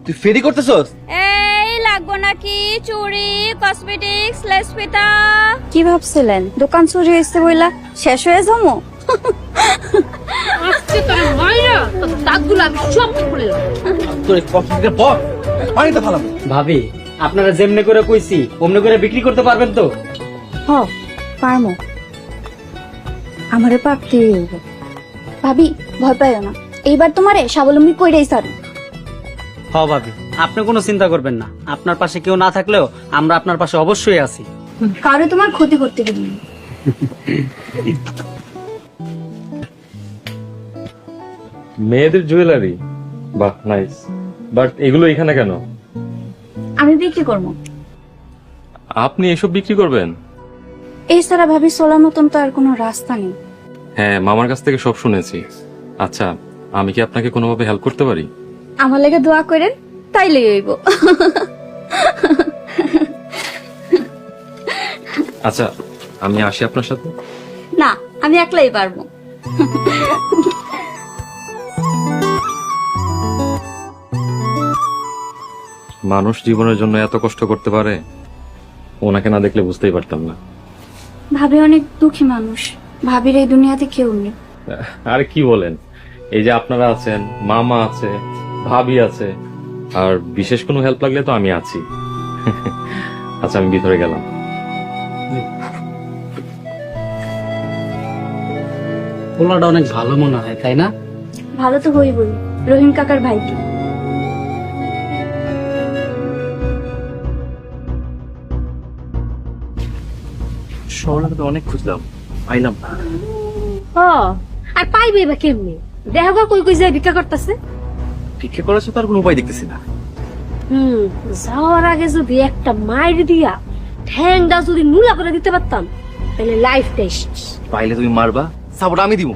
তুই ফেরি করতেছস? এই লাগবো নাকি চুড়ি কসমেটিক্স লেসপিতা? কি ভাবছিলেন দোকান চুরি হয়েছে বইলা শেষ হয়ে যাবো? আজকে তোর মাইরা তোর দাঁতগুলো আমি সব খুলে তোর কসমেটিক্সের বল পানিতে ফালাম। ভাবি আপনারা যেমনে করে কইছি অমনে করে বিক্রি করতে পারবেন তো? হ পারমো, আমারে পারতেই হইব। ভাবি ভয় পাইও না, এইবার তোমারে স্বাবলম্বী কইরাই ছাড়ো। হ ভাবি, আপনি কোনো চিন্তা করবেন না, আপনার পাশে কেউ না থাকলেও আমরা আপনার পাশে অবশ্যই আছি। কারো তোমার ক্ষতি করতে দিবি না। মেয়েদের জুয়েলারি, বাহ নাইস, বাট এগুলো এখানে কেন? আমি বিক্রি করবো। আপনি এসব বিক্রি করবেন? এছাড়া ভাবি চলার মতন তো আর কোনো রাস্তা নেই। হ্যাঁ, মামার কাছ থেকে সব শুনেছি। আচ্ছা, আমি কি আপনাকে কোনোভাবে হেল্প করতে পারি? আমার লেগে দোয়া করেন, তাইলেই হইব। আচ্ছা, আমি আসি আপনার সাথে। না, আমি একলাই পারবো। মানুষ জীবনের জন্য এত কষ্ট করতে পারে, ওনাকে না দেখলে বুঝতেই পারতাম না। ভাবি অনেক দুঃখী মানুষ, ভাবির এই দুনিয়াতে কেউ নেই। আরে কি বলেন, এই যে আপনারা আছেন, মামা আছে, ভাবি আছে, আর বিশেষ কোনো হেল্প লাগলে তো আমি আছি। আচ্ছা, আমি ভিতরে গেলাম। পোলাটা অনেক ভালো মনে হয়, তাই না? ভালো তো হইবই, রহিম কাকার ভাইটি। শহরে তো অনেক খুঁজলাম, পাইলাম না। আর পাইবে বা কেমনি? দেখো গো কই কই যায় ভিক্ষা করতেছে। ভিক্ষা করার তো আর কোনো উপায় দেখতেছি না। যাওয়ার আগে যদি একটা মাইর দিয়া ঠ্যাংটা যদি নুলা করে দিতে পারতাম তাহলে লাইফ টেস্ট পাইলে তুমি মারবা, সাপোর্ট আমি দিব।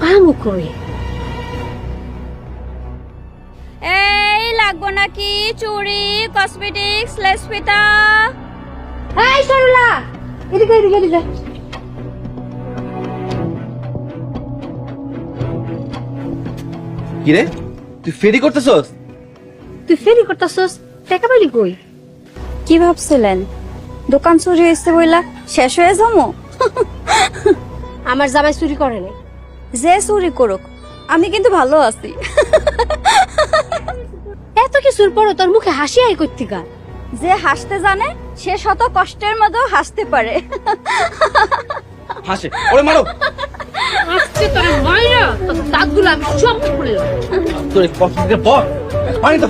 পামু কই? এই লাগবো নাকি চুড়ি কসমেটিক্স লেসপিতা? এই সরলা, এদিকে এদিকে এদিকে। কি রে, তুই ফেরি করতেছস? তুই ফেরি করতেছস, টাকা পাইলি কই? কি ভাবছিলেন দোকান চুরি হয়েছে বইলা শেষ হয়ে যাবো? আমার জামাই চুরি করে নাই। যে চুরি করুক, আমি কিন্তু ভালো আছি। এত কিছুর পরও তোর মুখে হাসি আই কইতিকা? যে হাসতে জানে সে শত কষ্টের মধ্যেও হাসতে পারে। হাসে, ওরে মারো। আজকে তোর মাইরা তোর দাঁতগুলো আমি সব খুলে তোর কসমেটিক্সের বল পানিতে